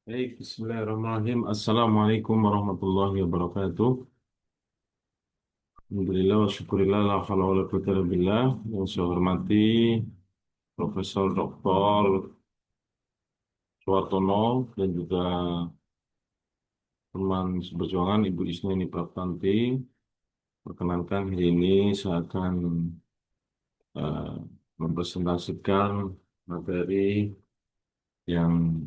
Baik, Bismillahirrahmanirrahim. Assalamualaikum warahmatullahi wabarakatuh. Alhamdulillah wa syukurillah la hawla wa la quwwata illa billah. Yang saya hormati Profesor Dr. Suwartono dan juga teman seperjuangan Ibu Isniani Praptanti. Perkenankan hari ini saya akan eh, mempresentasikan materi yang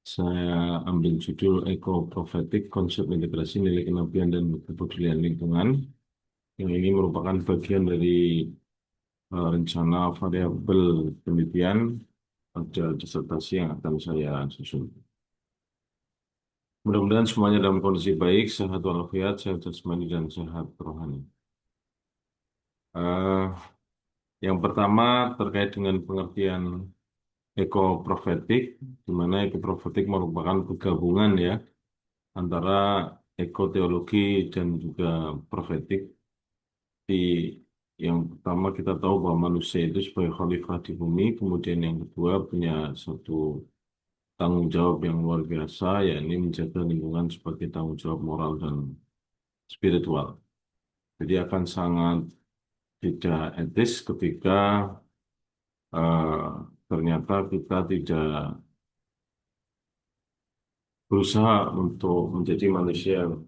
saya ambil judul Eco Prophetic Konsep Integrasi Nilai Kenabian dan Kepedulian Lingkungan. Yang ini merupakan bagian dari rencana variabel penelitian pada disertasi yang akan saya susun. Mudah-mudahan semuanya dalam kondisi baik, sehat walafiat, sehat jasmani, dan sehat rohani. Eh, yang pertama terkait dengan pengertian ekoprofetik, di mana ekoprofetik merupakan penggabungan ya antara ekoteologi dan juga profetik. Di yang pertama kita tahu bahwa manusia itu sebagai khalifah di bumi, kemudian yang kedua punya satu tanggung jawab yang luar biasa, yakni menjaga lingkungan sebagai tanggung jawab moral dan spiritual. Jadi akan sangat tidak etis ketika ternyata kita tidak berusaha untuk menjadi manusia yang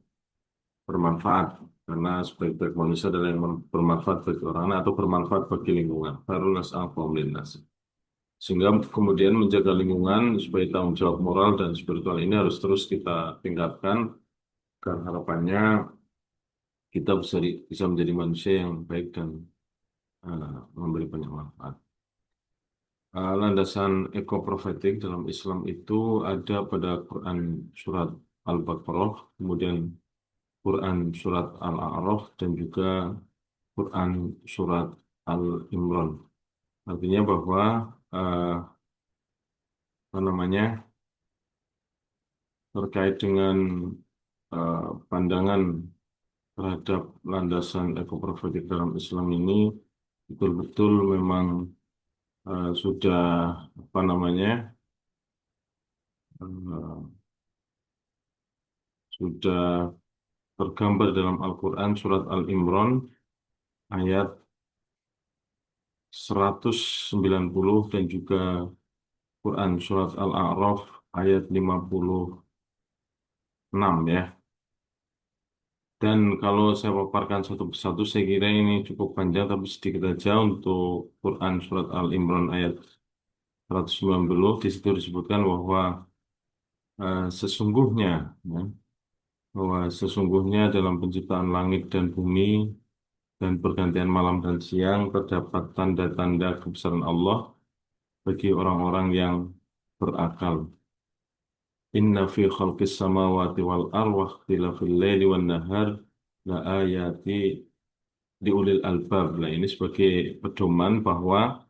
bermanfaat, karena sebaik-baik manusia adalah yang bermanfaat bagi orang lain atau bermanfaat bagi lingkungan. Baru nas'al linnas. Sehingga kemudian menjaga lingkungan sebagai tanggung jawab moral dan spiritual ini harus terus kita tingkatkan, karena harapannya kita bisa menjadi manusia yang baik dan memberi banyak manfaat. Landasan ekoprofetik dalam Islam itu ada pada Quran surat Al-Baqarah, kemudian Quran surat Al-A'raf, dan juga Quran surat Al-Imran. Artinya bahwa eh, apa namanya terkait dengan eh, pandangan terhadap landasan ekoprofetik dalam Islam ini betul-betul memang sudah apa namanya eh, sudah tergambar dalam Al-Quran surat Al-Imran ayat 190 dan juga Quran surat Al-A'raf ayat 56 ya. Dan kalau saya paparkan satu persatu, saya kira ini cukup panjang, tapi sedikit aja untuk Quran surat Al-Imran ayat 190. Di situ disebutkan bahwa sesungguhnya ya, bahwa sesungguhnya dalam penciptaan langit dan bumi dan pergantian malam dan siang terdapat tanda-tanda kebesaran Allah bagi orang-orang yang berakal. Inna fi khalqis samawati wal ardi wa ikhtilafil laili wan nahar la ayati liulil albab. Nah, ini sebagai pedoman bahwa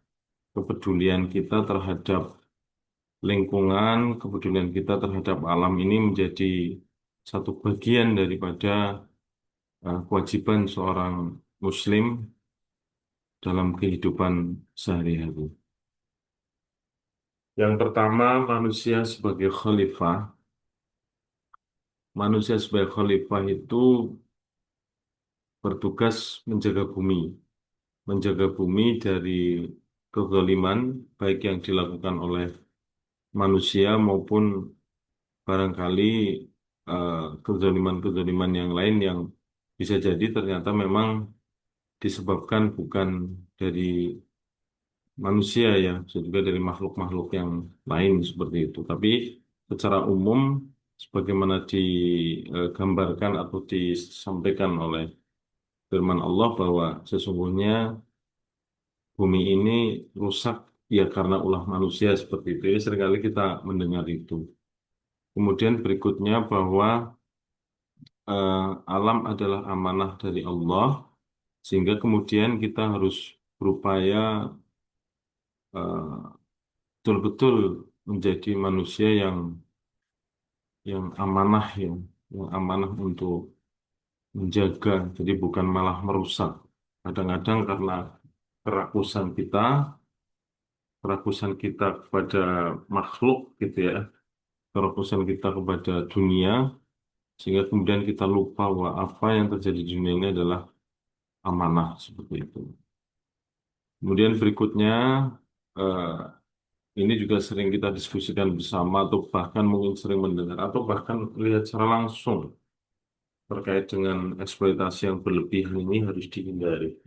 kepedulian kita terhadap lingkungan, kepedulian kita terhadap alam ini menjadi satu bagian daripada kewajiban seorang Muslim dalam kehidupan sehari-hari. Yang pertama, manusia sebagai khalifah itu bertugas menjaga bumi dari kezaliman, baik yang dilakukan oleh manusia maupun barangkali eh, kezaliman-kezaliman yang lain yang bisa jadi ternyata memang disebabkan bukan dari manusia ya, bisa juga dari makhluk-makhluk yang lain seperti itu. Tapi secara umum, sebagaimana digambarkan atau disampaikan oleh firman Allah bahwa sesungguhnya bumi ini rusak ya karena ulah manusia seperti itu. Ya, seringkali kita mendengar itu. Kemudian berikutnya bahwa alam adalah amanah dari Allah, sehingga kemudian kita harus berupaya eh, betul-betul menjadi manusia yang amanah yang amanah untuk menjaga, jadi bukan malah merusak. Kadang-kadang karena kerakusan kita, kerakusan kita kepada makhluk gitu ya, kefokusan kita kepada dunia, sehingga kemudian kita lupa bahwa apa yang terjadi di dunia ini adalah amanah seperti itu. Kemudian berikutnya, eh, ini juga sering kita diskusikan bersama, atau bahkan mungkin sering mendengar, atau bahkan lihat secara langsung terkait dengan eksploitasi yang berlebihan ini harus dihindari.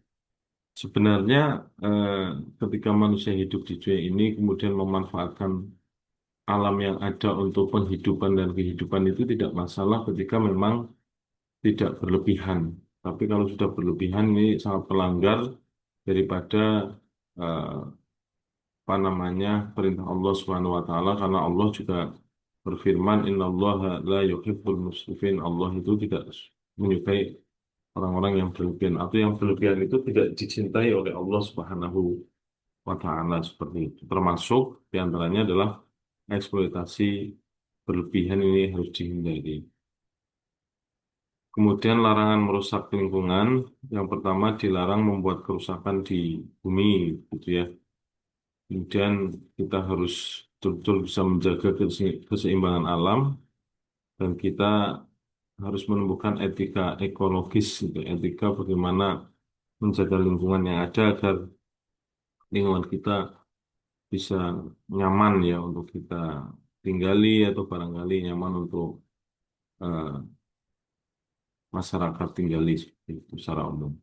Sebenarnya, eh, ketika manusia hidup di dunia ini, kemudian memanfaatkan alam yang ada untuk penghidupan dan kehidupan itu tidak masalah ketika memang tidak berlebihan. Tapi kalau sudah berlebihan ini sangat melanggar daripada eh, apa namanya perintah Allah Subhanahu wa taala, karena Allah juga berfirman innallaha la yuhibbul musrifin. Allah itu tidak menyukai orang-orang yang berlebihan, atau yang berlebihan itu tidak dicintai oleh Allah Subhanahu wa taala seperti itu. Termasuk diantaranya adalah eksploitasi berlebihan ini harus dihindari. Kemudian larangan merusak lingkungan. Yang pertama dilarang membuat kerusakan di bumi, gitu ya. Kemudian kita harus betul-betul bisa menjaga keseimbangan alam, dan kita harus menemukan etika ekologis, gitu. Etika bagaimana menjaga lingkungan yang ada agar lingkungan kita bisa nyaman ya untuk kita tinggali, atau barangkali nyaman untuk eh, masyarakat tinggali seperti itu secara umum.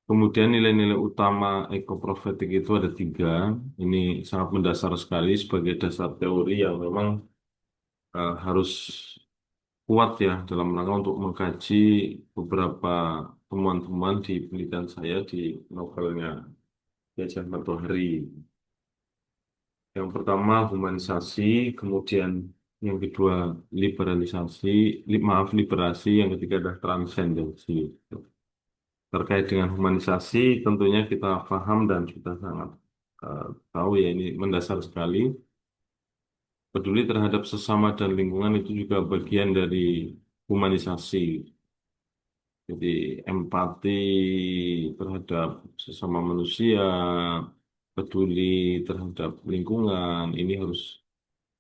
Kemudian nilai-nilai utama ekoprofetik itu ada tiga. Ini sangat mendasar sekali sebagai dasar teori yang memang harus kuat ya dalam rangka untuk mengkaji beberapa temuan-temuan di penelitian saya di novelnya Yahya Matahari. Yang pertama humanisasi, kemudian yang kedua liberalisasi, maaf liberasi, yang ketiga adalah transendensi. Terkait dengan humanisasi, tentunya kita paham dan kita sangat eh, tahu ya, ini mendasar sekali. Peduli terhadap sesama dan lingkungan itu juga bagian dari humanisasi. Jadi empati terhadap sesama manusia, peduli terhadap lingkungan, ini harus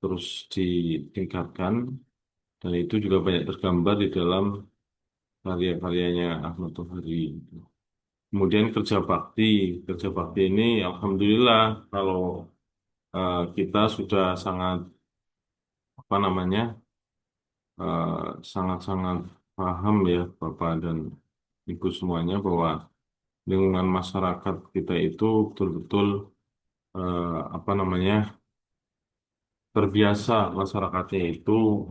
terus ditingkatkan, dan itu juga banyak tergambar di dalam karya-karyanya Ahmad Tohari. Kemudian kerja bakti ini alhamdulillah kalau kita sudah sangat apa namanya eh, sangat-sangat paham ya Bapak dan Ibu semuanya bahwa lingkungan masyarakat kita itu betul-betul apa namanya terbiasa masyarakatnya itu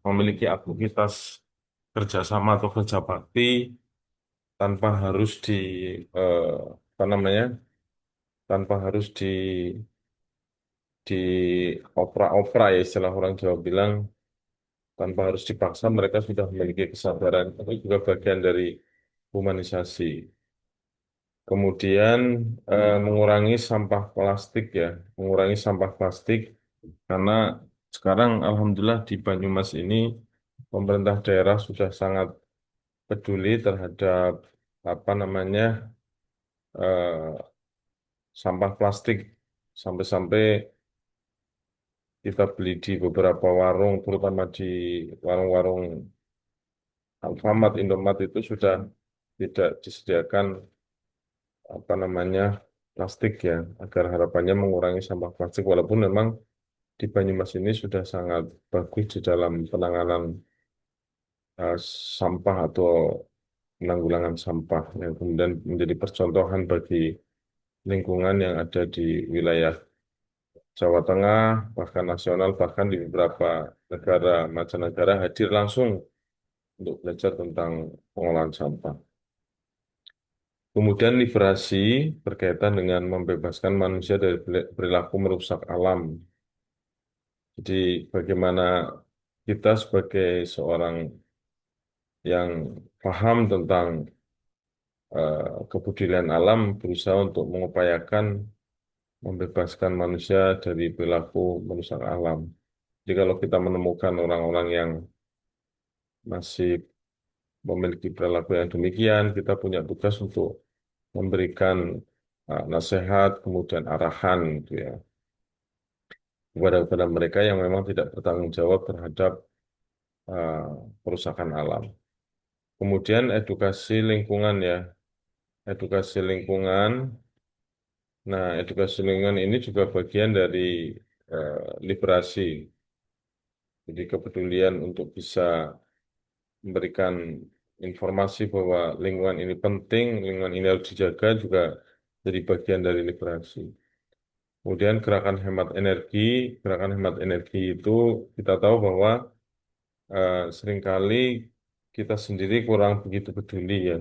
memiliki aktivitas kerjasama atau kerja bakti tanpa harus eh, apa namanya tanpa harus di opera-opera ya, istilah orang Jawa bilang, tanpa harus dipaksa, mereka sudah memiliki kesadaran. Itu juga bagian dari humanisasi. Kemudian mengurangi sampah plastik ya, mengurangi sampah plastik, karena sekarang alhamdulillah di Banyumas ini pemerintah daerah sudah sangat peduli terhadap apa namanya eh, sampah plastik, sampai-sampai kita beli di beberapa warung, terutama di warung-warung Alfamart, Indomart itu sudah tidak disediakan apa namanya plastik ya, agar harapannya mengurangi sampah plastik. Walaupun memang di Banyumas ini sudah sangat bagus di dalam penanganan eh, sampah atau penanggulangan sampah yang kemudian menjadi percontohan bagi lingkungan yang ada di wilayah Jawa Tengah, bahkan nasional, bahkan di beberapa negara mancanegara hadir langsung untuk belajar tentang pengolahan sampah. Kemudian liberasi berkaitan dengan membebaskan manusia dari perilaku merusak alam. Jadi bagaimana kita sebagai seorang yang paham tentang kebudayaan alam berusaha untuk mengupayakan membebaskan manusia dari perilaku merusak alam. Jadi kalau kita menemukan orang-orang yang masih memiliki perilaku yang demikian, kita punya tugas untuk memberikan nasihat, kemudian arahan, gitu ya. kepada mereka yang memang tidak bertanggung jawab terhadap eh, kerusakan alam. Kemudian edukasi lingkungan ya, edukasi lingkungan. Nah, edukasi lingkungan ini juga bagian dari literasi. Jadi kepedulian untuk bisa memberikan informasi bahwa lingkungan ini penting, lingkungan ini harus dijaga juga jadi bagian dari literasi. Kemudian gerakan hemat energi itu kita tahu bahwa seringkali kita sendiri kurang begitu peduli ya,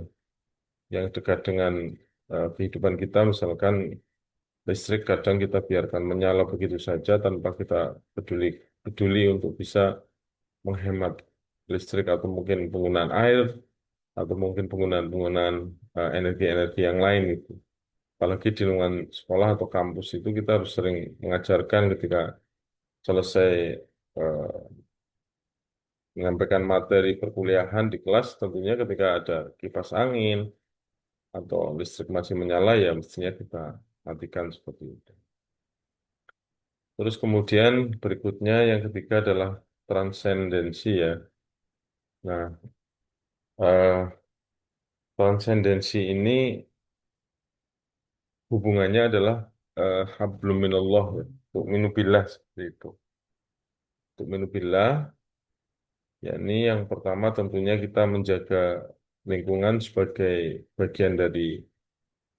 yang dekat dengan kehidupan kita, misalkan listrik kadang kita biarkan menyala begitu saja tanpa kita peduli peduli untuk bisa menghemat listrik atau mungkin penggunaan air atau mungkin penggunaan-penggunaan energi-energi yang lain itu. Apalagi di lingkungan sekolah atau kampus itu kita harus sering mengajarkan ketika selesai eh, menyampaikan materi perkuliahan di kelas, tentunya ketika ada kipas angin atau listrik masih menyala ya mestinya kita matikan seperti itu. Terus kemudian berikutnya yang ketiga adalah transendensi ya. Nah, eh, transendensi ini hubungannya adalah hablum minallah ya. Untuk minubillah seperti itu. Untuk minubillah, yakni yang pertama tentunya kita menjaga lingkungan sebagai bagian dari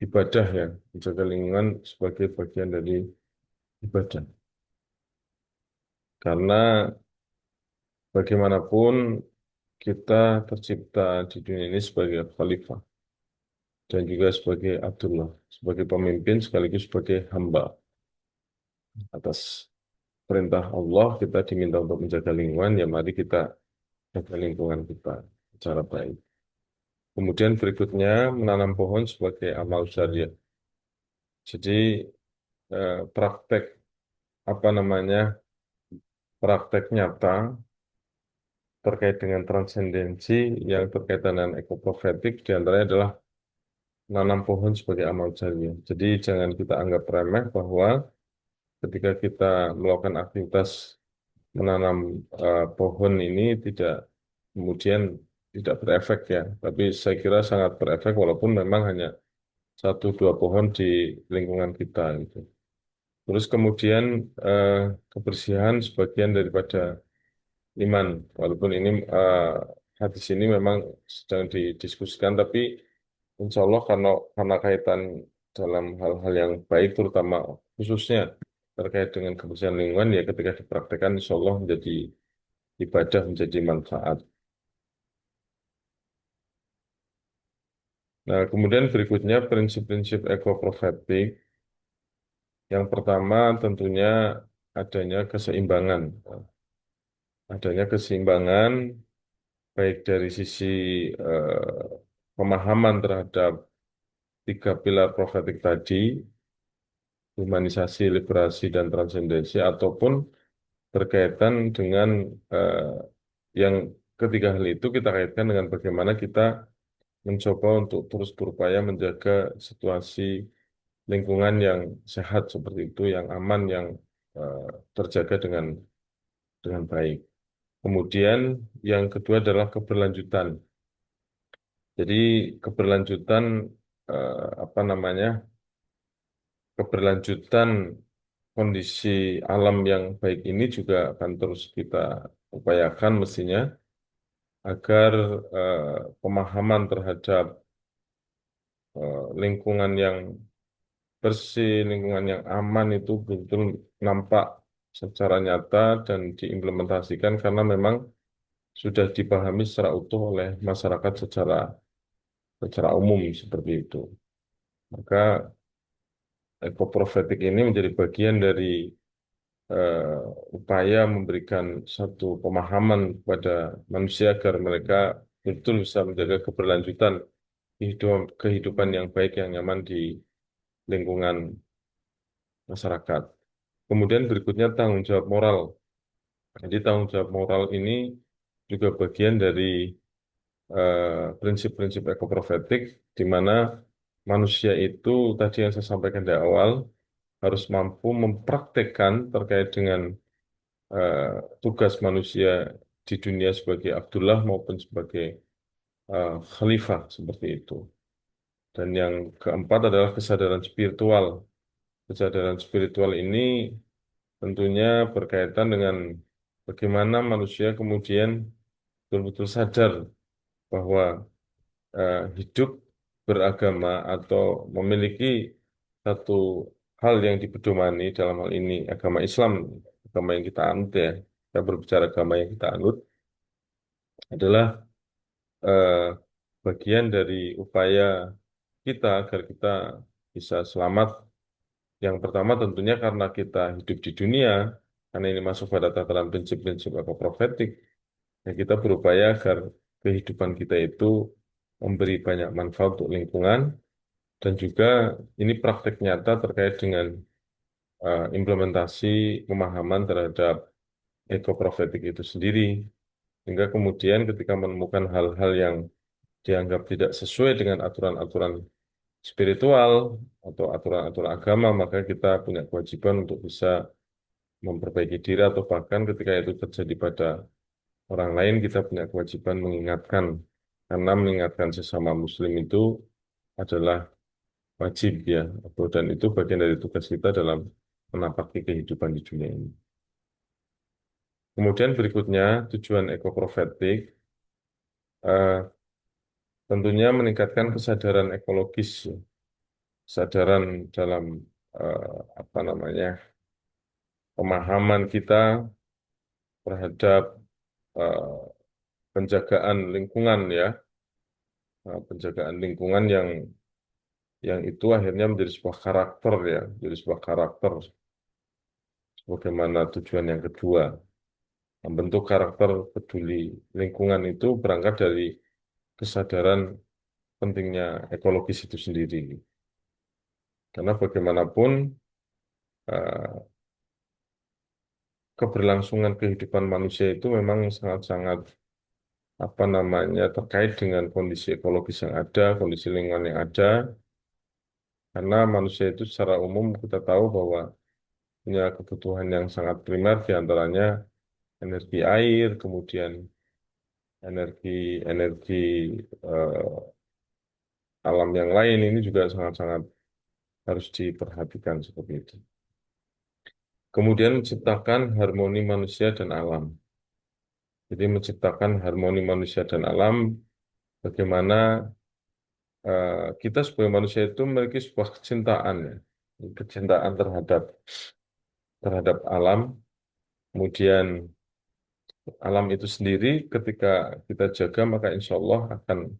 ibadah ya. Menjaga lingkungan sebagai bagian dari ibadah. Karena bagaimanapun kita tercipta di dunia ini sebagai khalifah dan juga sebagai Abdullah, sebagai pemimpin sekaligus sebagai hamba. Atas perintah Allah kita diminta untuk menjaga lingkungan, ya mari kita jaga lingkungan kita secara baik. Kemudian berikutnya menanam pohon sebagai amal syariah. Jadi praktek apa namanya praktek nyata terkait dengan transendensi yang berkaitan dengan ekoprofetik diantaranya adalah menanam pohon sebagai amal jariah. Jadi jangan kita anggap remeh bahwa ketika kita melakukan aktivitas menanam pohon ini tidak kemudian tidak berefek ya. Tapi saya kira sangat berefek walaupun memang hanya satu dua pohon di lingkungan kita gitu. Terus kemudian eh, kebersihan sebagian daripada iman. Walaupun ini hadis ini memang sedang didiskusikan, tapi insya Allah karena kaitan dalam hal-hal yang baik, terutama khususnya terkait dengan kebersihan lingkungan, ya ketika dipraktekkan insya Allah menjadi ibadah, menjadi manfaat. Nah, kemudian berikutnya prinsip-prinsip ekoprofetik. Yang pertama tentunya adanya keseimbangan. Adanya keseimbangan baik dari sisi pemahaman terhadap tiga pilar profetik tadi, humanisasi, liberasi, dan transendensi, ataupun berkaitan dengan eh, yang ketiga hal itu kita kaitkan dengan bagaimana kita mencoba untuk terus berupaya menjaga situasi lingkungan yang sehat seperti itu, yang aman, yang eh, terjaga dengan baik. Kemudian yang kedua adalah keberlanjutan. Jadi keberlanjutan apa namanya? Keberlanjutan kondisi alam yang baik ini juga akan terus kita upayakan mestinya agar pemahaman terhadap lingkungan yang bersih, lingkungan yang aman itu betul nampak secara nyata dan diimplementasikan karena memang sudah dipahami secara utuh oleh masyarakat secara umum seperti itu. Maka ekoprofetik ini menjadi bagian dari upaya memberikan satu pemahaman kepada manusia agar mereka betul bisa menjaga keberlanjutan kehidupan yang baik yang nyaman di lingkungan masyarakat. Kemudian berikutnya tanggung jawab moral. Jadi tanggung jawab moral ini juga bagian dari prinsip-prinsip ekoprofetik di mana manusia itu tadi yang saya sampaikan di awal harus mampu mempraktekkan terkait dengan eh, tugas manusia di dunia sebagai Abdullah maupun sebagai khalifah seperti itu. Dan yang keempat adalah kesadaran spiritual. Kesadaran spiritual ini tentunya berkaitan dengan bagaimana manusia kemudian betul-betul sadar bahwa hidup beragama atau memiliki satu hal yang dipedomani dalam hal ini agama Islam, agama yang kita anut ya, kita berbicara agama yang kita anut adalah eh, bagian dari upaya kita agar kita bisa selamat. Yang pertama tentunya karena kita hidup di dunia, karena ini masuk pada tataran prinsip-prinsip atau profetik, ya kita berupaya agar kehidupan kita itu memberi banyak manfaat untuk lingkungan dan juga ini praktek nyata terkait dengan implementasi pemahaman terhadap ekoprofetik itu sendiri. Sehingga kemudian ketika menemukan hal-hal yang dianggap tidak sesuai dengan aturan-aturan spiritual atau aturan-aturan agama, maka kita punya kewajiban untuk bisa memperbaiki diri atau bahkan ketika itu terjadi pada orang lain, kita punya kewajiban mengingatkan. Karena mengingatkan sesama muslim itu adalah wajib ya, dan itu bagian dari tugas kita dalam menapaki kehidupan di dunia ini. Kemudian berikutnya, tujuan ekoprofetik eh, tentunya meningkatkan kesadaran ekologis, ya. Kesadaran dalam apa namanya pemahaman kita terhadap eh, penjagaan lingkungan ya. Penjagaan lingkungan yang itu akhirnya menjadi sebuah karakter ya, jadi sebuah karakter sebagaimana tujuan yang kedua. Membentuk karakter peduli lingkungan itu berangkat dari kesadaran pentingnya ekologis itu sendiri. Karena bagaimanapun eh, keberlangsungan kehidupan manusia itu memang sangat-sangat apa namanya terkait dengan kondisi ekologis yang ada, kondisi lingkungan yang ada. Karena manusia itu secara umum kita tahu bahwa punya kebutuhan yang sangat primer diantaranya energi air, kemudian energi energi alam yang lain ini juga sangat-sangat harus diperhatikan seperti itu. Kemudian menciptakan harmoni manusia dan alam. Jadi menciptakan harmoni manusia dan alam, bagaimana kita sebagai manusia itu memiliki sebuah kecintaan, ya. Kecintaan terhadap terhadap alam. Kemudian alam itu sendiri ketika kita jaga maka insya Allah akan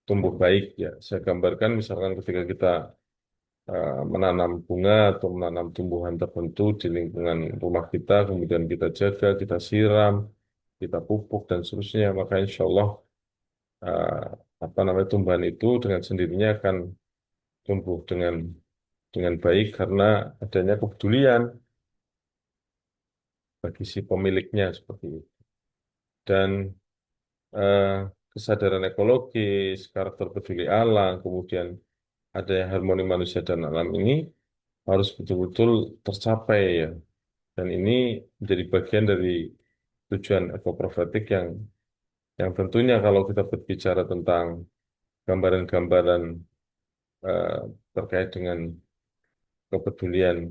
tumbuh baik ya. Saya gambarkan misalkan ketika kita menanam bunga atau menanam tumbuhan tertentu di lingkungan rumah kita, kemudian kita jaga, kita siram, kita pupuk dan seterusnya, maka insya Allah eh, apa namanya tumbuhan itu dengan sendirinya akan tumbuh dengan baik karena adanya kepedulian bagi si pemiliknya seperti itu. Dan eh, kesadaran ekologis, karakter peduli alam, kemudian ada harmoni manusia dan alam ini harus betul-betul tercapai ya. Dan ini menjadi bagian dari tujuan ekoprofetik yang tentunya kalau kita berbicara tentang gambaran-gambaran eh, terkait dengan kepedulian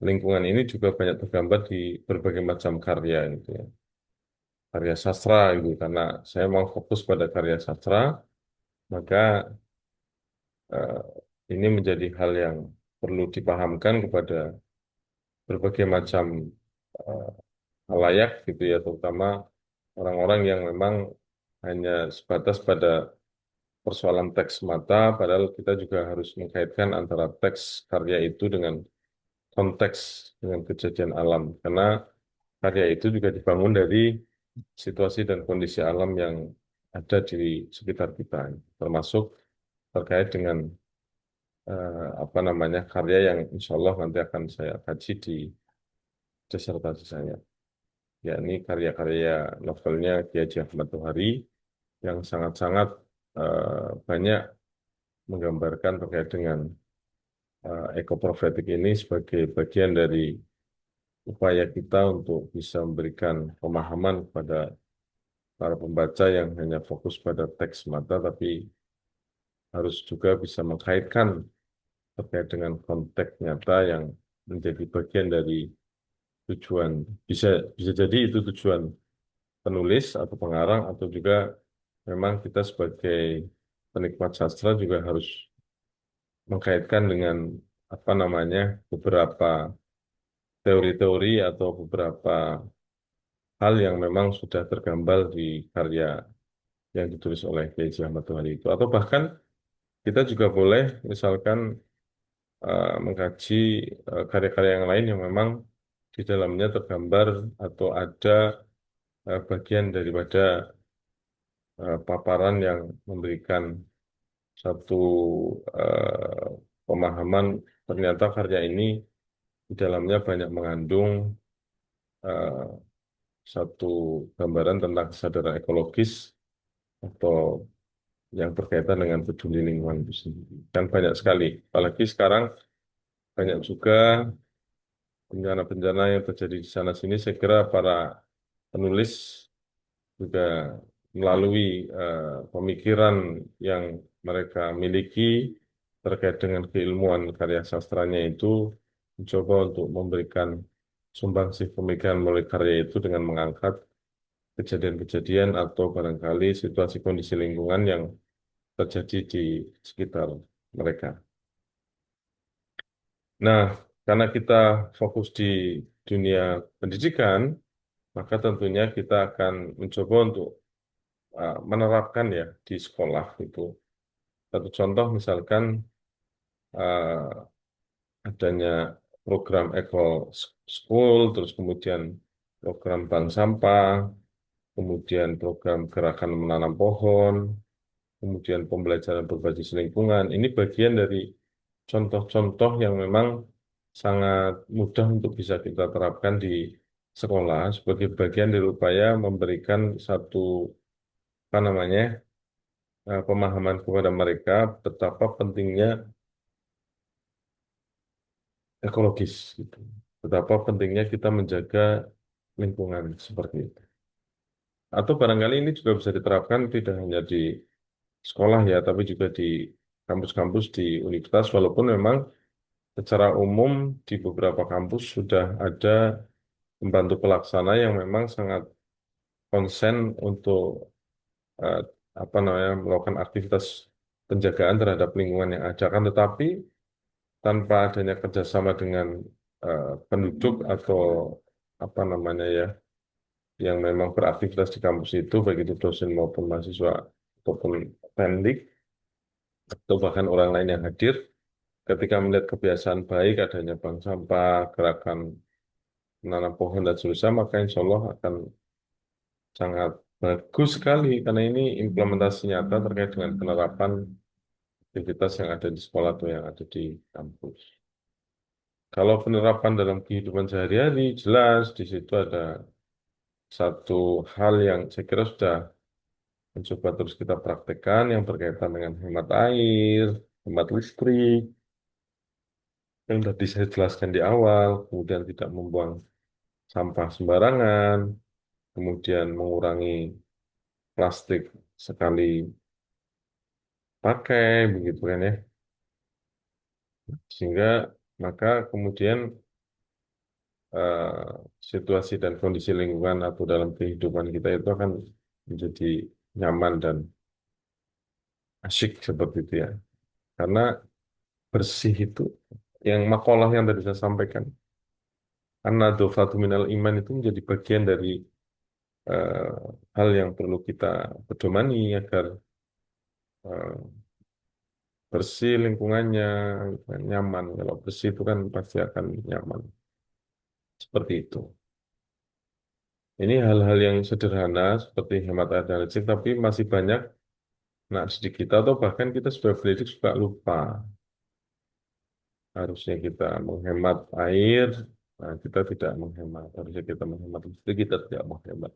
lingkungan ini juga banyak tergambar di berbagai macam karya gitu ya. Karya sastra gitu karena saya mau fokus pada karya sastra, maka eh, ini menjadi hal yang perlu dipahamkan kepada berbagai macam eh, halayak gitu ya, terutama orang-orang yang memang hanya sebatas pada persoalan teks semata, padahal kita juga harus mengkaitkan antara teks karya itu dengan konteks dengan kejadian alam, karena karya itu juga dibangun dari situasi dan kondisi alam yang ada di sekitar kita, termasuk terkait dengan apa namanya karya yang insya Allah nanti akan saya kaji di disertasi saya, yakni karya-karya novelnya Ki Haji Ahmad Tohari yang sangat-sangat banyak menggambarkan terkait dengan ekoprofetik ini sebagai bagian dari upaya kita untuk bisa memberikan pemahaman kepada para pembaca yang hanya fokus pada teks semata, tapi harus juga bisa mengkaitkan terkait dengan konteks nyata yang menjadi bagian dari tujuan. Bisa bisa jadi itu tujuan penulis atau pengarang atau juga memang kita sebagai penikmat sastra juga harus mengkaitkan dengan apa namanya beberapa teori-teori atau beberapa hal yang memang sudah tergambar di karya yang ditulis oleh Kiai Haji Ahmad Tohari itu. Atau bahkan kita juga boleh misalkan mengkaji karya-karya yang lain yang memang di dalamnya tergambar atau ada bagian daripada paparan yang memberikan satu eh, pemahaman ternyata karya ini di dalamnya banyak mengandung eh, satu gambaran tentang kesadaran ekologis atau yang berkaitan dengan peduli lingkungan itu sendiri. Dan banyak sekali, apalagi sekarang banyak juga bencana-bencana yang terjadi di sana sini. Saya kira para penulis juga melalui pemikiran yang mereka miliki terkait dengan keilmuan karya sastranya itu mencoba untuk memberikan sumbangsih pemikiran melalui karya itu dengan mengangkat kejadian-kejadian atau barangkali situasi kondisi lingkungan yang terjadi di sekitar mereka. Nah, karena kita fokus di dunia pendidikan, maka tentunya kita akan mencoba untuk menerapkan ya di sekolah itu. Satu contoh misalkan adanya program Eco School, terus kemudian program bank sampah, kemudian program gerakan menanam pohon, kemudian pembelajaran berbasis lingkungan. Ini bagian dari contoh-contoh yang memang sangat mudah untuk bisa kita terapkan di sekolah sebagai bagian dari upaya memberikan satu apa namanya pemahaman kepada mereka betapa pentingnya ekologis gitu. Betapa pentingnya kita menjaga lingkungan seperti itu. Atau barangkali ini juga bisa diterapkan tidak hanya di sekolah ya, tapi juga di kampus-kampus di universitas, walaupun memang secara umum di beberapa kampus sudah ada pembantu pelaksana yang memang sangat konsen untuk eh, apa namanya melakukan aktivitas penjagaan terhadap lingkungan yang ada. Kan tetapi tanpa adanya kerjasama dengan penduduk atau apa namanya ya yang memang beraktivitas di kampus itu baik itu dosen maupun mahasiswa ataupun pendik atau bahkan orang lain yang hadir ketika melihat kebiasaan baik adanya bank sampah, gerakan menanam pohon dan seterusnya maka insya Allah akan sangat bagus sekali karena ini implementasi nyata terkait dengan penerapan aktivitas yang ada di sekolah atau yang ada di kampus. Kalau penerapan dalam kehidupan sehari-hari jelas di situ ada satu hal yang saya kira sudah mencoba terus kita praktekkan yang berkaitan dengan hemat air, hemat listrik, yang tadi saya jelaskan di awal, kemudian tidak membuang sampah sembarangan, kemudian mengurangi plastik sekali pakai, begitu kan ya. Sehingga maka kemudian eh, situasi dan kondisi lingkungan atau dalam kehidupan kita itu akan menjadi nyaman dan asyik seperti itu ya. Karena bersih itu yang makalah yang tadi saya sampaikan karena dhofatu minal iman itu menjadi bagian dari eh, hal yang perlu kita pedomani agar eh, bersih lingkungannya nyaman. Kalau bersih itu kan pasti akan nyaman. Seperti itu. Ini hal-hal yang sederhana seperti hemat air dan listrik, tapi masih banyak nah didik kita atau bahkan kita sebagai pendidik suka lupa. Harusnya kita menghemat air, nah kita tidak menghemat. Harusnya kita menghemat listrik, kita tidak menghemat.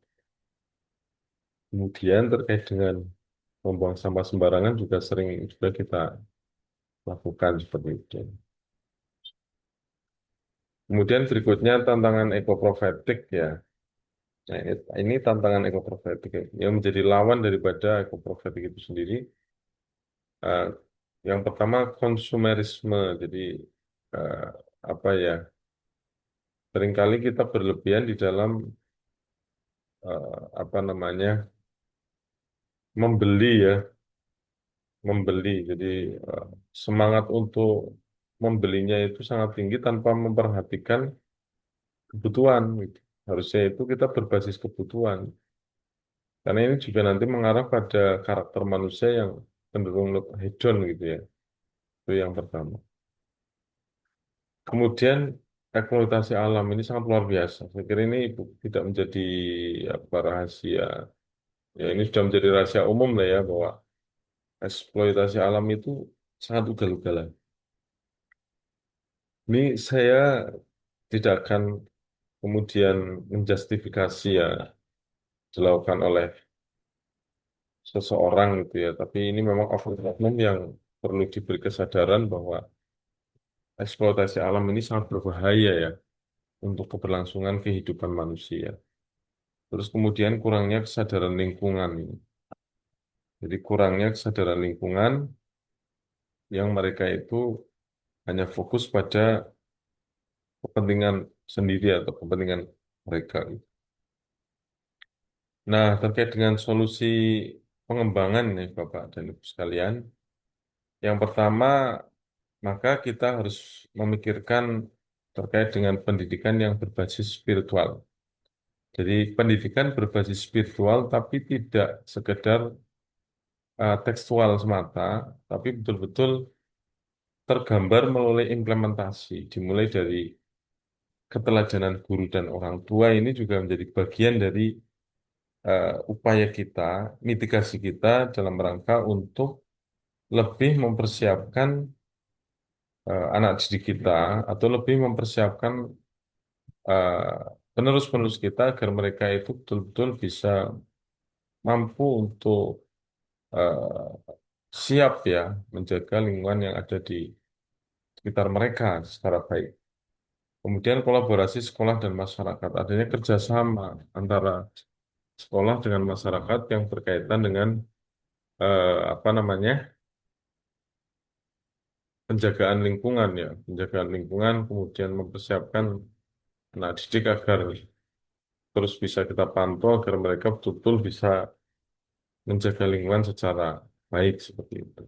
Kemudian terkait dengan membuang sampah sembarangan juga sering juga kita lakukan seperti itu. Kemudian berikutnya tantangan ekoprofetik ya. Nah, ini tantangan ekoprofetik ya, yang menjadi lawan daripada ekoprofetik itu sendiri. Eh, yang pertama konsumerisme. Jadi eh, apa ya? Seringkali kita berlebihan di dalam apa namanya membeli ya, membeli. Jadi eh, semangat untuk membelinya itu sangat tinggi tanpa memperhatikan kebutuhan, gitu. Harusnya itu kita berbasis kebutuhan. Karena ini juga nanti mengarah pada karakter manusia yang cenderung hedon gitu ya. Itu yang pertama. Kemudian eksploitasi alam ini sangat luar biasa. Saya kira ini tidak menjadi apa rahasia. Ya ini sudah menjadi rahasia umum lah ya bahwa eksploitasi alam itu sangat ugal-ugalan. Ini saya tidak akan kemudian menjustifikasi ya dilakukan oleh seseorang gitu ya. Tapi ini memang oknum yang perlu diberi kesadaran bahwa eksploitasi alam ini sangat berbahaya ya untuk keberlangsungan kehidupan manusia. Terus kemudian kurangnya kesadaran lingkungan ini. Jadi kurangnya kesadaran lingkungan yang mereka itu hanya fokus pada kepentingan sendiri atau kepentingan mereka. Nah, terkait dengan solusi pengembangan nih Bapak dan Ibu sekalian, yang pertama maka kita harus memikirkan terkait dengan pendidikan yang berbasis spiritual. Jadi pendidikan berbasis spiritual tapi tidak sekedar tekstual semata, tapi betul-betul tergambar melalui implementasi, dimulai dari keteladanan guru dan orang tua ini juga menjadi bagian dari upaya kita, mitigasi kita dalam rangka untuk lebih mempersiapkan anak didik kita atau lebih mempersiapkan eh, penerus-penerus kita agar mereka itu betul-betul bisa mampu untuk eh, siap ya menjaga lingkungan yang ada di sekitar mereka secara baik. Kemudian kolaborasi sekolah dan masyarakat, adanya kerjasama antara sekolah dengan masyarakat yang berkaitan dengan apa namanya penjagaan lingkungan ya, penjagaan lingkungan, kemudian mempersiapkan anak didik agar terus bisa kita pantau agar mereka betul-betul bisa menjaga lingkungan secara baik seperti itu.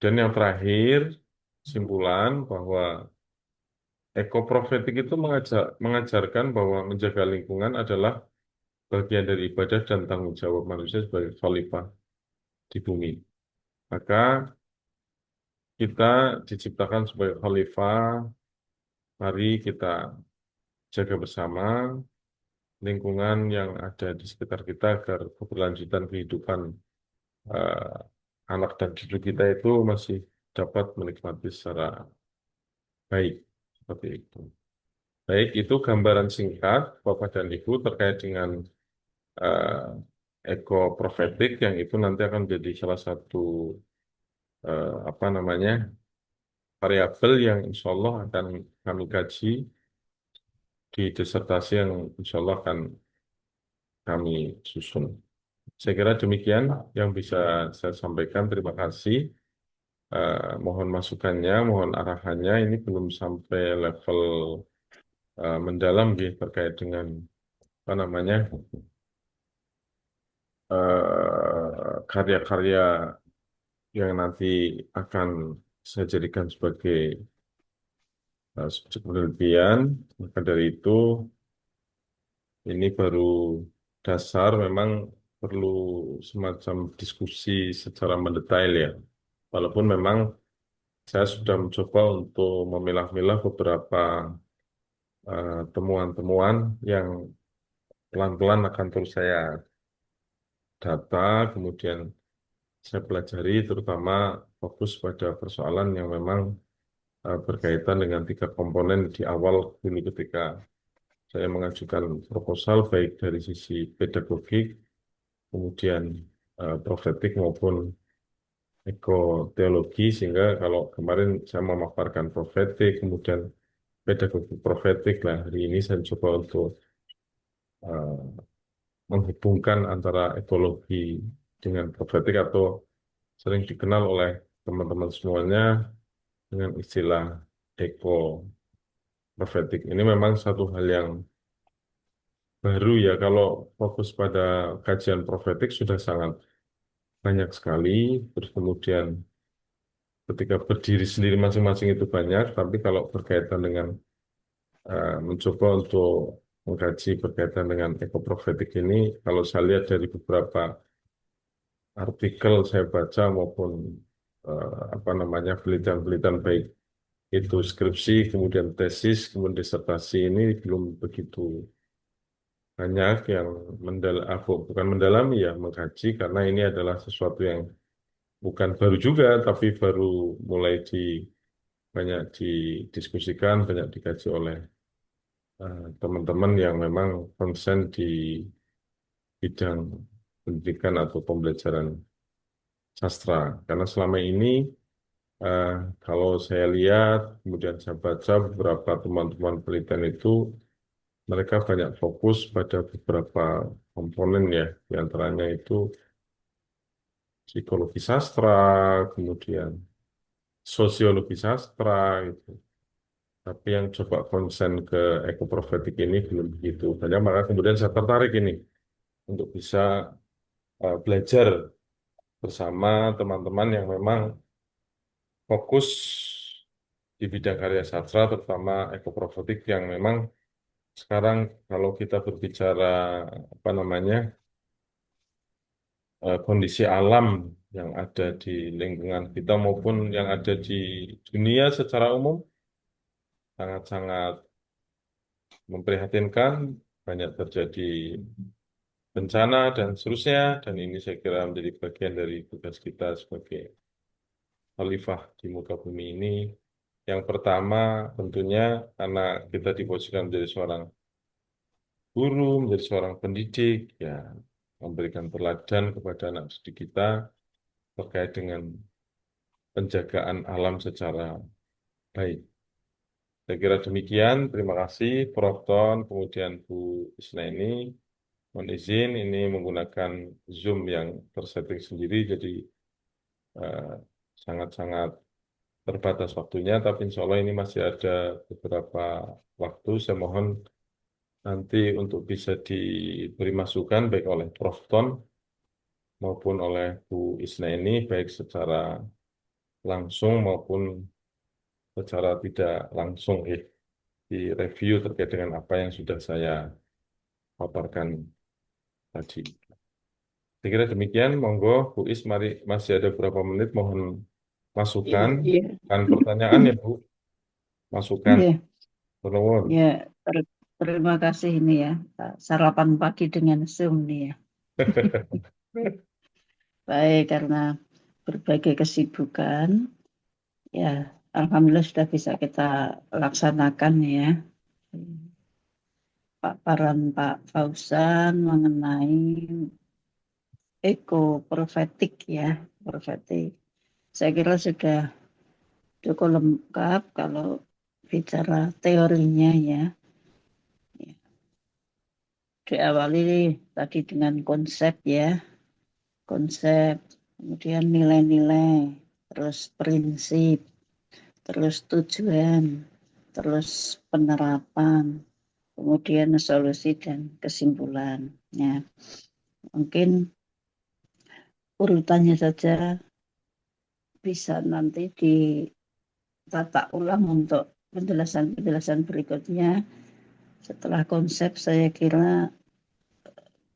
Dan yang terakhir, kesimpulan bahwa ekoprofetik itu mengajarkan bahwa menjaga lingkungan adalah bagian dari ibadah dan tanggung jawab manusia sebagai khalifah di bumi. Maka kita diciptakan sebagai khalifah, mari kita jaga bersama lingkungan yang ada di sekitar kita agar keberlanjutan kehidupan eh, anak dan cucu kita itu masih dapat menikmati secara baik seperti itu. Baik, itu gambaran singkat Bapak dan Ibu terkait dengan ekoprofetik yang itu nanti akan menjadi salah satu apa namanya variabel yang insya Allah akan kami kaji di disertasi yang insya Allah akan kami susun. Saya kira demikian yang bisa saya sampaikan. Terima kasih. Mohon masukannya, mohon arahannya. Ini belum sampai level mendalam gitu, terkait dengan apa namanya karya-karya yang nanti akan saya jadikan sebagai subjek penelitian. Maka dari itu, ini baru dasar, memang perlu semacam diskusi secara mendetail ya. Walaupun memang saya sudah mencoba untuk memilah-milah beberapa temuan-temuan yang pelan-pelan akan terus saya data, kemudian saya pelajari, terutama fokus pada persoalan yang memang berkaitan dengan tiga komponen di awal dulu ketika saya mengajukan proposal baik dari sisi pedagogik, kemudian profetik maupun ekoteologi, sehingga kalau kemarin saya memaparkan profetik, kemudian pedagogi profetik, lah hari ini saya coba untuk menghubungkan antara ekologi dengan profetik, atau sering dikenal oleh teman-teman semuanya dengan istilah eko profetik. Ini memang satu hal yang baru ya, kalau fokus pada kajian profetik sudah sangat banyak sekali, terus kemudian ketika berdiri sendiri masing-masing itu banyak, tapi kalau berkaitan dengan mencoba untuk mengkaji berkaitan dengan ekoprofetik ini, kalau saya lihat dari beberapa artikel saya baca maupun apa namanya penelitian-penelitian, baik itu skripsi, kemudian tesis, kemudian disertasi, ini belum begitu banyak yang aku bukan mendalami ya, mengkaji, karena ini adalah sesuatu yang bukan baru juga, tapi baru mulai banyak didiskusikan, banyak dikaji oleh teman-teman yang memang konsen di bidang pendidikan atau pembelajaran sastra. Karena selama ini eh, kalau saya lihat, kemudian saya baca beberapa teman-teman penelitian itu, mereka banyak fokus pada beberapa komponen ya, di antaranya itu psikologi sastra, kemudian sosiologi sastra gitu. Tapi yang coba konsen ke ekoprofetik ini belum begitu banyak, maka kemudian saya tertarik ini untuk bisa belajar bersama teman-teman yang memang fokus di bidang karya sastra, terutama ekoprofetik, yang memang sekarang kalau kita berbicara apa namanya kondisi alam yang ada di lingkungan kita maupun yang ada di dunia secara umum sangat-sangat memprihatinkan, banyak terjadi bencana dan seterusnya, dan ini saya kira menjadi bagian dari tugas kita sebagai khalifah di muka bumi ini. Yang pertama tentunya karena kita diposisikan menjadi seorang guru, menjadi seorang pendidik, ya memberikan teladan kepada anak didik kita terkait dengan penjagaan alam secara baik. Saya kira demikian. Terima kasih Prof. Ton, kemudian Bu Isnaini. Mohon izin, ini menggunakan Zoom yang tersetting sendiri, jadi eh, sangat-sangat terbatas waktunya, tapi insya Allah ini masih ada beberapa waktu. Saya mohon nanti untuk bisa diberi masukan baik oleh Prof. Ton maupun oleh Bu Isna ini, baik secara langsung maupun secara tidak langsung, di review terkait dengan apa yang sudah saya paparkan tadi. Saya kira demikian, monggo Bu Is, mari, masih ada beberapa menit, mohon Iya, masukan iya, dan pertanyaan ya Bu, masukan. iya, Nuwun. ya. Terima kasih ini ya, sarapan pagi dengan Zoom nih ya. Baik, karena berbagai kesibukan, ya Alhamdulillah sudah bisa kita laksanakan ya. Paparan Pak Fauzan mengenai ekoprofetik ya, profetik. Saya kira sudah cukup lengkap kalau bicara teorinya ya. Diawali tadi dengan konsep ya, konsep, kemudian nilai-nilai, terus prinsip, terus tujuan, terus penerapan, kemudian solusi dan kesimpulan. Ya, mungkin urutannya saja bisa nanti ditata ulang untuk penjelasan-penjelasan berikutnya. Setelah konsep, saya kira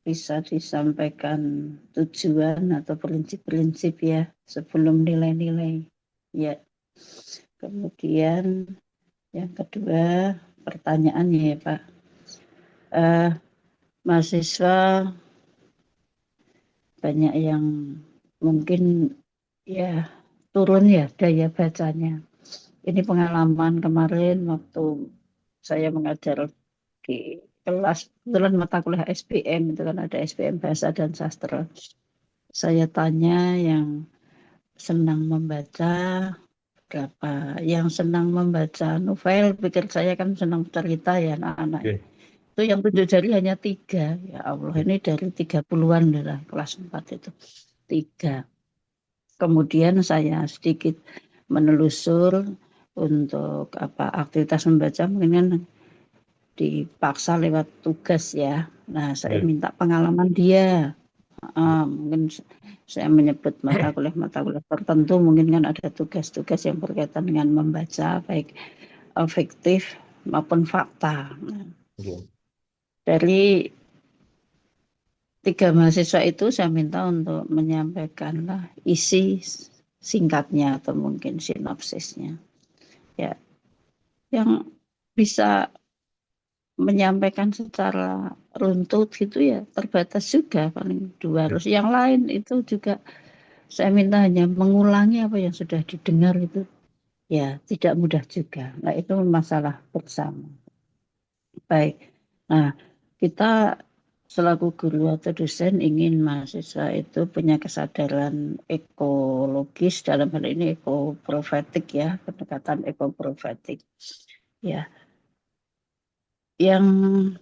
bisa disampaikan tujuan atau prinsip-prinsip ya sebelum nilai-nilai. Ya, kemudian yang kedua pertanyaannya ya Pak. Eh, Mahasiswa banyak yang mungkin ya turun ya daya bacanya. Ini pengalaman kemarin waktu saya mengajar di kelas, kebetulan mata kuliah SBM itu kan ada SBM Bahasa dan Sastra. Saya tanya yang senang membaca, berapa yang senang membaca novel, pikir saya kan senang cerita ya anak-anak. Oke. Itu yang tunjuk jari hanya 3. Ya Allah, Oke. ini dari 30-an lah, kelas 4 itu. 3. Kemudian saya sedikit menelusur untuk apa aktivitas membaca mungkin kan dipaksa lewat tugas ya. Nah, saya Oke. minta pengalaman dia. Mungkin saya menyebut mata kuliah tertentu, mungkin kan ada tugas-tugas yang berkaitan dengan membaca, baik fiktif maupun fakta. Nah, Oke. dari 3 mahasiswa itu saya minta untuk menyampaikanlah isi singkatnya atau mungkin sinopsisnya. Ya, yang bisa menyampaikan secara runtut gitu ya terbatas juga paling 2. Oke. Terus yang lain itu juga saya minta hanya mengulangi apa yang sudah didengar itu ya tidak mudah juga. Nah itu masalah bersama. Baik. Nah kita selaku guru atau dosen ingin mahasiswa itu punya kesadaran ekologis, dalam hal ini ekoprofetik ya, pendekatan ekoprofetik. Ya, yang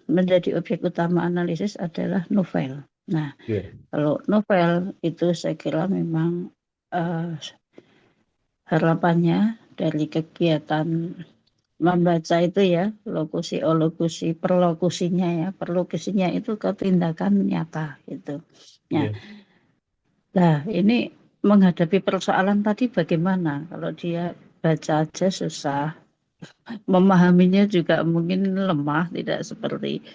menjadi objek utama analisis adalah novel. Nah, Oke. kalau novel itu saya kira memang eh, harapannya dari kegiatan membaca itu ya, lokusi, olokusi, perlokusinya ya, perlokusinya itu ke tindakan nyata itu. Ya, Oke. nah ini menghadapi persoalan tadi bagaimana? Kalau dia baca aja susah, memahaminya juga mungkin lemah, tidak seperti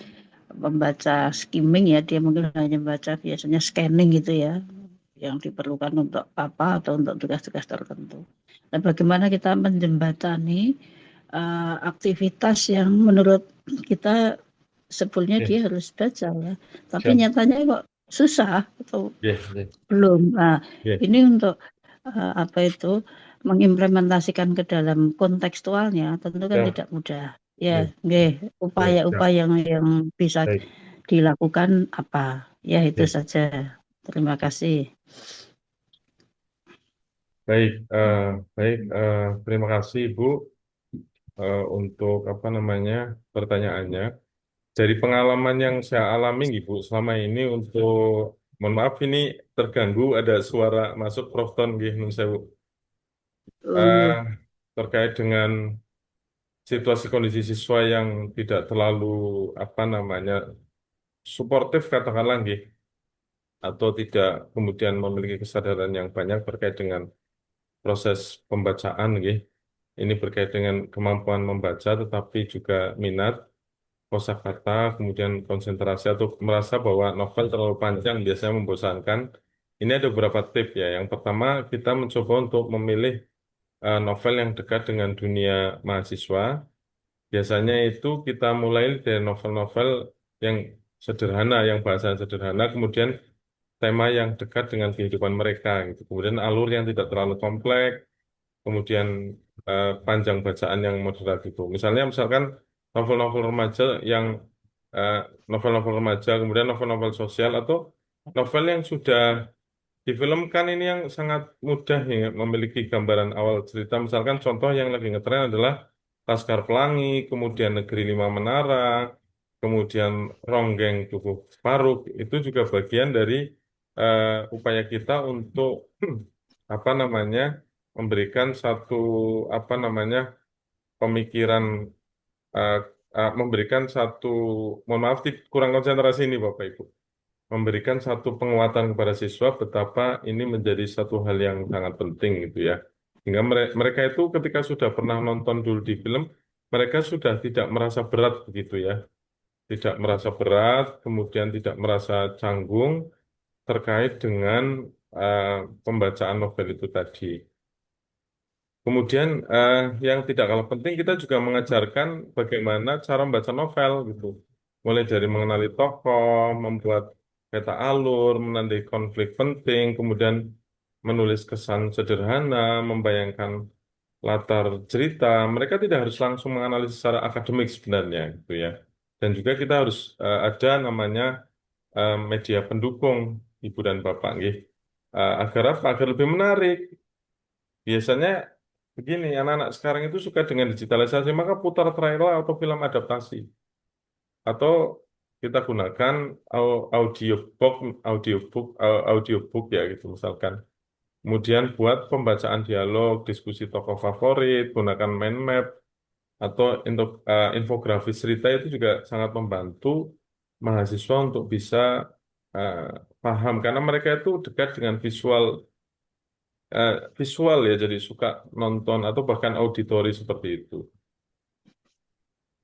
membaca skimming ya, dia mungkin hanya membaca biasanya scanning gitu ya, yang diperlukan untuk apa atau untuk tugas-tugas tertentu. Dan bagaimana kita menjembatani aktivitas yang menurut kita sebetulnya Oke. dia harus baca ya, tapi Siap. nyatanya kok susah atau Oke. Oke. belum. Nah, Oke. ini untuk apa itu mengimplementasikan ke dalam kontekstualnya tentu kan Siap. tidak mudah. Ya, Oke. nggih, Oke. Siap. upaya-upaya yang bisa Baik. dilakukan apa? Ya, itu Oke. saja. Terima kasih. Baik. Baik. Terima kasih Ibu untuk apa namanya pertanyaannya. Dari pengalaman yang saya alami Ibu selama ini untuk mohon maaf ini terganggu ada suara masuk Prof Ton nggih, nun sewu. Oh, Eh, Terkait dengan situasi kondisi siswa yang tidak terlalu apa namanya suportif katakanlah nggih, atau tidak kemudian memiliki kesadaran yang banyak terkait dengan proses pembacaan nggih. Ini berkait dengan kemampuan membaca tetapi juga minat kosakata, kemudian konsentrasi atau merasa bahwa novel terlalu panjang biasanya membosankan. Ini ada beberapa tips ya. Yang pertama, kita mencoba untuk memilih novel yang dekat dengan dunia mahasiswa. Biasanya itu kita mulai dari novel-novel yang sederhana, yang bahasa sederhana, kemudian tema yang dekat dengan kehidupan mereka, gitu. Kemudian alur yang tidak terlalu kompleks, kemudian panjang bacaan yang moderat itu. Misalkan novel-novel remaja yang eh, novel-novel remaja, kemudian novel-novel sosial atau novel yang sudah difilmkan ini yang sangat mudah ya, memiliki gambaran awal cerita. Misalkan contoh yang lagi ngetren adalah Laskar Pelangi, kemudian Negeri Lima Menara, kemudian Ronggeng Tugu Paruk. Itu juga bagian dari upaya kita untuk apa namanya memberikan satu apa namanya pemikiran eh, memberikan satu mohon maaf kurang konsentrasi ini Bapak Ibu memberikan satu penguatan kepada siswa betapa ini menjadi satu hal yang sangat penting gitu ya. Sehingga mereka itu ketika sudah pernah nonton dulu di film, mereka sudah tidak merasa berat begitu ya. Tidak merasa berat, kemudian tidak merasa canggung terkait dengan eh, pembacaan novel itu tadi. Kemudian yang tidak kalah penting kita juga mengajarkan bagaimana cara membaca novel gitu. Mulai dari mengenali tokoh, membuat peta alur, menandai konflik penting, kemudian menulis kesan sederhana, membayangkan latar cerita. Mereka tidak harus langsung menganalisis secara akademik sebenarnya gitu ya. Dan juga kita harus ada namanya media pendukung Ibu dan Bapak nggih. Agar apa? Agar lebih menarik. biasanya begini, anak-anak sekarang itu suka dengan digitalisasi, maka putar trailer atau film adaptasi. Atau kita gunakan audiobook, audiobook ya gitu misalkan. Kemudian buat pembacaan dialog, diskusi tokoh favorit, gunakan mind map, atau untuk infografis cerita itu juga sangat membantu mahasiswa untuk bisa eh, paham karena mereka itu dekat dengan visual ya jadi suka nonton atau bahkan auditori seperti itu.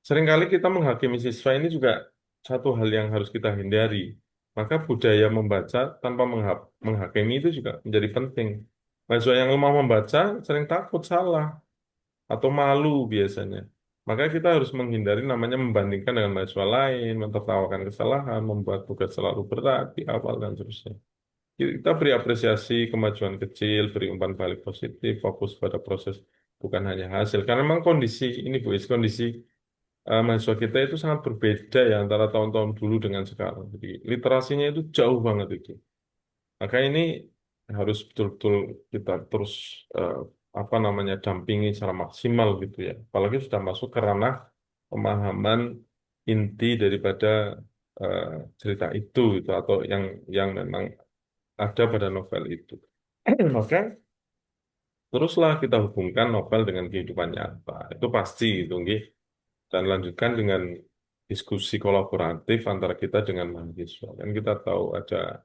Seringkali kita menghakimi siswa ini juga satu hal yang harus kita hindari. Maka budaya membaca tanpa menghakimi itu juga menjadi penting. Mahasiswa yang lemah membaca sering takut salah atau malu biasanya. Maka kita harus menghindari namanya membandingkan dengan mahasiswa lain, mentertawakan kesalahan, membuat tugas selalu berat di awal dan seterusnya. Kita beri apresiasi kemajuan kecil, beri umpan balik positif, fokus pada proses bukan hanya hasil. Karena memang kondisi ini Bu Is, kondisi mahasiswa kita itu sangat berbeda ya antara tahun-tahun dulu dengan sekarang. Jadi literasinya itu jauh banget itu. Maka ini harus betul-betul kita terus eh, apa namanya dampingi secara maksimal gitu ya. Apalagi sudah masuk ke ranah pemahaman inti daripada eh, cerita itu atau yang memang ada pada novel itu. Maka teruslah kita hubungkan novel dengan kehidupan nyata. Itu pasti itu, nggih. Dan lanjutkan dengan diskusi kolaboratif antara kita dengan mahasiswa. Dan kita tahu ada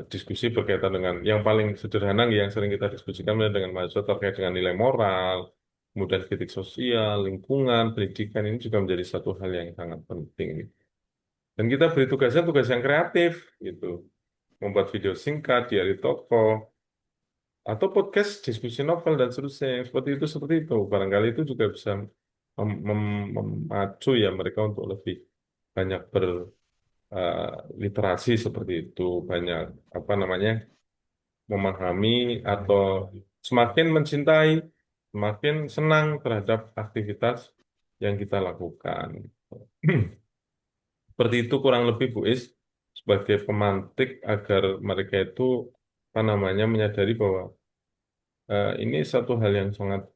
diskusi berkaitan dengan yang paling sederhana yang sering kita diskusikan dengan mahasiswa terkait dengan nilai moral, kemudian kritik sosial, lingkungan, pendidikan ini juga menjadi satu hal yang sangat penting. Dan kita beri tugasnya tugas yang kreatif gitu, membuat video singkat, diari tokoh, atau podcast diskusi novel dan seterusnya yang seperti itu barangkali itu juga bisa memacu ya mereka untuk lebih banyak literasi seperti itu banyak apa namanya memahami atau semakin mencintai semakin senang terhadap aktivitas yang kita lakukan. Seperti itu kurang lebih Bu Is sebagai pemantik agar mereka itu apa namanya menyadari bahwa ini satu hal yang sangat